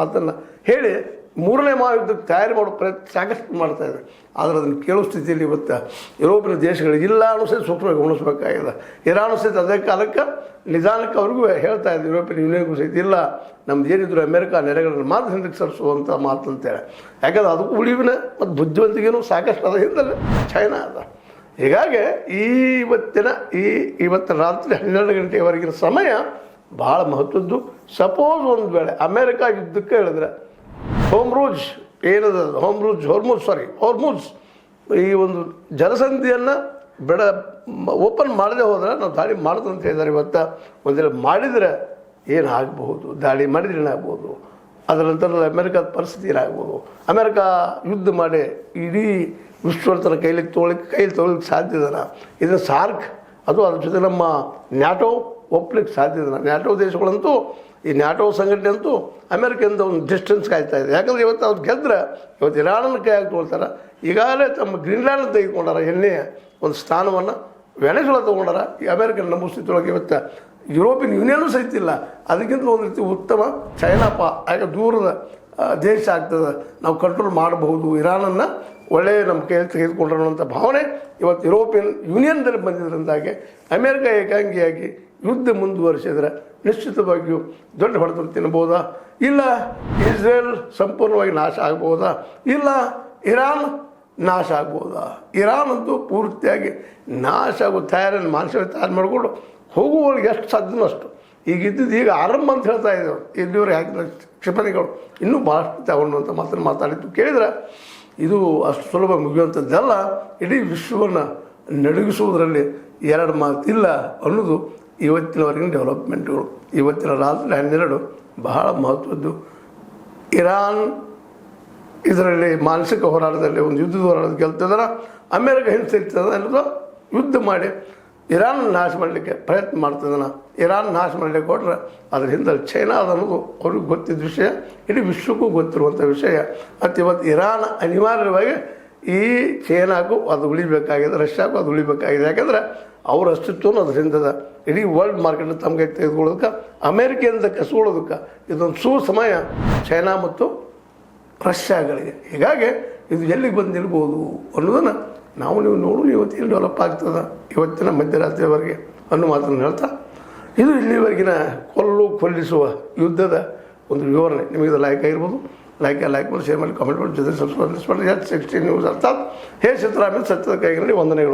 ಮಾತನ್ನು ಹೇಳಿ ಮೂರನೇ ಮಹಾಯುದ್ಧಕ್ಕೆ ತಯಾರಿ ಮಾಡೋ ಪ್ರಯತ್ನ ಸಾಕಷ್ಟು ಮಾಡ್ತಾಯಿದೆ. ಆದರೆ ಅದನ್ನು ಕೇಳೋ ಸ್ಥಿತಿಯಲ್ಲಿ ಇವತ್ತು ಯುರೋಪಿನ ದೇಶಗಳು ಇಲ್ಲ ಅನ್ನೋ ಸಹಿತ ಸೂಕ್ಷ್ಮವಾಗಿ ಗಮನಿಸಬೇಕಾಗಿದೆ. ಇರಾನ್ ಸಹಿತ ಅದೇ ಕಾಲಕ್ಕೆ ನಿಧಾನಕ್ಕೆ ಅವ್ರಿಗೂ ಹೇಳ್ತಾ ಇದ್ದು ಯುರೋಪಿಯನ್ ಯೂನಿಯನ್ಗೂ ಸಹಿತ ಇಲ್ಲ ನಮ್ದು ಏನಿದ್ರು ಅಮೆರಿಕ ನೆರೆಗಳನ್ನು ಮಾತ್ರ ಹಿಂದಕ್ಕೆ ಸರಿಸುವಂಥ ಮಾತು ಅಂತೇಳಿ. ಯಾಕಂದ್ರೆ ಅದಕ್ಕೂ ಉಳಿವಿನ ಮತ್ತು ಬುದ್ಧಿವಂತಿಕೆನೂ ಸಾಕಷ್ಟು ಅದ ಹಿಂದಲ್ಲೇ ಚೈನಾ ಅದ. ಹೀಗಾಗಿ ಇವತ್ತಿನ ರಾತ್ರಿ 12 ಗಂಟೆಯವರೆಗಿನ ಸಮಯ ಭಾಳ ಮಹತ್ವದ್ದು. ಸಪೋಸ್ ಒಂದು ವೇಳೆ ಅಮೇರಿಕ ಯುದ್ಧಕ್ಕೆ ಹೇಳಿದ್ರೆ ಹೋರ್ಮುಜ್ ಈ ಒಂದು ಜಲಸಂಧಿಯನ್ನು ಓಪನ್ ಮಾಡದೆ ಹೋದ್ರೆ ನಾವು ದಾಳಿ ಮಾಡೋದು ಅಂತ ಹೇಳಿದ್ದಾರೆ. ಇವತ್ತು ಒಂದೆಲ್ಲ ಮಾಡಿದರೆ ಏನಾಗಬಹುದು, ದಾಳಿ ಮಾಡಿದ್ರೆ ಏನಾಗ್ಬೋದು, ಅದರ ನಂತರ ಅಮೆರಿಕದ ಪರಿಸ್ಥಿತಿ ಏನಾಗ್ಬೋದು. ಅಮೆರಿಕ ಯುದ್ಧ ಮಾಡಿ ಇಡೀ ವಿಶ್ವರ್ತನ ಕೈಲಿ ತೊಗೊಳ್ಳಿಕ್ಕೆ ಸಾಧ್ಯ ಇದನ್ನು. ಇದನ್ನು ಸಾರ್ಕ್ ಅದು ಅದ್ರ ಜೊತೆ ನಮ್ಮ ನ್ಯಾಟೋ ಒಪ್ಪಲಿಕ್ಕೆ ಸಾಧ್ಯ ಇದನ್ನು. ನ್ಯಾಟೋ ದೇಶಗಳಂತೂ ಈ ನ್ಯಾಟೋ ಸಂಘಟನೆ ಅಂತೂ ಅಮೆರಿಕದಿಂದ ಒಂದು ಡಿಸ್ಟೆನ್ಸ್ ಕಾಯ್ತಾ ಇದೆ. ಯಾಕಂದರೆ ಇವತ್ತು ಅವ್ರು ಗೆದ್ದರೆ ಇವತ್ತು ಇರಾನನ್ನು ಕೈಯಾಗಿ ತೊಗೊಳ್ತಾರೆ. ಈಗಾಗಲೇ ತಮ್ಮ ಗ್ರೀನ್ಲ್ಯಾಂಡ್ ತೆಗೆದುಕೊಂಡಾರ, ಎಣ್ಣೆಯ ಒಂದು ಸ್ಥಾನವನ್ನು ವೆನೆಜುಲಾ ತೊಗೊಂಡಾರ. ಈ ಅಮೆರಿಕನ್ ನಮ್ಮ ಸ್ಥಿತಿಯೊಳಗೆ ಇವತ್ತು ಯುರೋಪಿಯನ್ ಯೂನಿಯನ್ನೂ ಸಹಿತ ಇಲ್ಲ. ಅದಕ್ಕಿಂತ ಒಂದು ರೀತಿ ಉತ್ತಮ ಚೈನಾಪ ಯಾಕೆ ದೂರದ ದೇಶ ಆಗ್ತದೆ, ನಾವು ಕಂಟ್ರೋಲ್ ಮಾಡಬಹುದು ಇರಾನನ್ನು ಒಳ್ಳೆಯ ನಮ್ಮ ಕೈಯಲ್ಲಿ ತೆಗೆದುಕೊಂಡಿರೋಂಥ ಭಾವನೆ ಇವತ್ತು ಯುರೋಪಿಯನ್ ಯೂನಿಯನ್ದಲ್ಲಿ ಬಂದಿದ್ದರಿಂದಾಗಿ ಅಮೆರಿಕ ಏಕಾಂಗಿಯಾಗಿ ಯುದ್ಧ ಮುಂದುವರಿಸಿದರೆ ನಿಶ್ಚಿತವಾಗಿಯೂ ದೊಡ್ಡ ಹೊಡೆತ ತಿನ್ನಬಹುದಾ, ಇಲ್ಲ ಇಸ್ರೇಲ್ ಸಂಪೂರ್ಣವಾಗಿ ನಾಶ ಆಗ್ಬೋದಾ, ಇಲ್ಲ ಇರಾನ್ ನಾಶ ಆಗ್ಬೋದಾ. ಇರಾನ್ ಅಂತೂ ಪೂರ್ತಿಯಾಗಿ ನಾಶ ಆಗೋ ತಯಾರಿಯನ್ನು ಮಾನಸಿಕ ತಯಾರು ಮಾಡಿಕೊಂಡು ಹೋಗುವವಳಿಗೆ ಎಷ್ಟು ಸಾಧ್ಯನೋ ಅಷ್ಟು. ಈಗ ಆರಂಭ ಅಂತ ಹೇಳ್ತಾ ಇದ್ದೇವೆ. ಇಲ್ಲಿವರೆಗೆ ಹಾಕಿದ ಕ್ಷಿಪಣಿಗಳು ಇನ್ನೂ ಭಾಳಷ್ಟು ತಗೊಂಡು ಅಂತ ಮಾತಾಡಿದ್ದು ಕೇಳಿದರೆ ಇದು ಅಷ್ಟು ಸುಲಭ ಮುಗಿಯುವಂಥದ್ದೆಲ್ಲ. ಇಡೀ ವಿಶ್ವವನ್ನು ನಡುಗಿಸುವುದರಲ್ಲಿ ಎರಡು ಮಾತಿಲ್ಲ ಅನ್ನೋದು ಇವತ್ತಿನವರೆಗಿನ ಡೆವಲಪ್ಮೆಂಟ್ಗಳು. ಇವತ್ತಿನ ರಾತ್ರಿ 12 ಬಹಳ ಮಹತ್ವದ್ದು. ಇರಾನ್ ಇದರಲ್ಲಿ ಮಾನಸಿಕ ಹೋರಾಟದಲ್ಲಿ ಒಂದು ಯುದ್ಧದ ಹೋರಾಟದ ಗೆಲ್ತಿದಾರ, ಅಮೇರಿಕ ಹಿಂಸೆಗ್ತದ ಅನ್ನೋದು ಯುದ್ಧ ಮಾಡಿ ಇರಾನ್ ನಾಶ ಮಾಡಲಿಕ್ಕೆ ಪ್ರಯತ್ನ ಮಾಡ್ತಿದ್ದಾನೆ. ಇರಾನ್ ನಾಶ ಮಾಡಲಿಕ್ಕೆ ಕೊಟ್ಟರೆ ಅದ್ರ ಹಿಂದೆ ಚೈನಾ ಅನ್ನೋದು ಅವ್ರಿಗೆ ಗೊತ್ತಿದ್ದ ವಿಷಯ, ಇಡೀ ವಿಶ್ವಕ್ಕೂ ಗೊತ್ತಿರುವಂಥ ವಿಷಯ. ಮತ್ತು ಇವತ್ತು ಇರಾನ್ ಅನಿವಾರ್ಯವಾಗಿ ಈ ಚೈನಾಗೂ ಅದು ಉಳಿಬೇಕಾಗಿದೆ, ರಷ್ಯಾಗೂ ಅದು ಉಳಿಬೇಕಾಗಿದೆ. ಯಾಕಂದರೆ ಅವ್ರ ಅಸ್ತಿತ್ವನೂ ಅದ್ರ ಹಿಂದದ. ಇಡೀ ವರ್ಲ್ಡ್ ಮಾರ್ಕೆಟ್ ತಮಗೆ ತೆಗೆದುಕೊಳ್ಳೋದಕ್ಕೆ ಅಮೇರಿಕೆಯಿಂದ ಕಸ್ಕೊಳ್ಳೋದಕ್ಕೆ ಇದೊಂದು ಸಮಯ ಚೈನಾ ಮತ್ತು ರಷ್ಯಾಗಳಿಗೆ. ಹೀಗಾಗಿ ಇದು ಎಲ್ಲಿಗೆ ಬಂದು ನಿಲ್ಬೋದು ಅನ್ನೋದನ್ನು ನೀವು ನೋಡು ಇವತ್ತೇನು ಡೆವಲಪ್ ಆಗ್ತದೆ ಇವತ್ತಿನ ಮಧ್ಯರಾತ್ರಿಯವರೆಗೆ ಅನ್ನೋ ಮಾತನ್ನು ಹೇಳ್ತಾ, ಇದು ಇಲ್ಲಿವರೆಗಿನ ಕೊಲ್ಲಿಸುವ ಯುದ್ಧದ ಒಂದು ವಿವರಣೆ. ನಿಮಗೆ ಲೈಕ್ ಆಗಿರ್ಬೋದು, ಲೈಕ್ ಮಾಡಿ, ಶೇರ್ ಮಾಡಿ, ಕಾಮೆಂಟ್ ಮಾಡಿ, ಜೊತೆ ಸಬ್ಸ್ಕ್ರೈಬ್ ಮಾಡಿ. 16 ನ್ಯೂಸ್ ಅರ್ಥಾತ್ ಹೇ ಸಿದ್ದರಾಮಯ್ಯ ಸತ್ಯದ ಕೈಗಳಲ್ಲಿ ವಂದನೆಗಳು.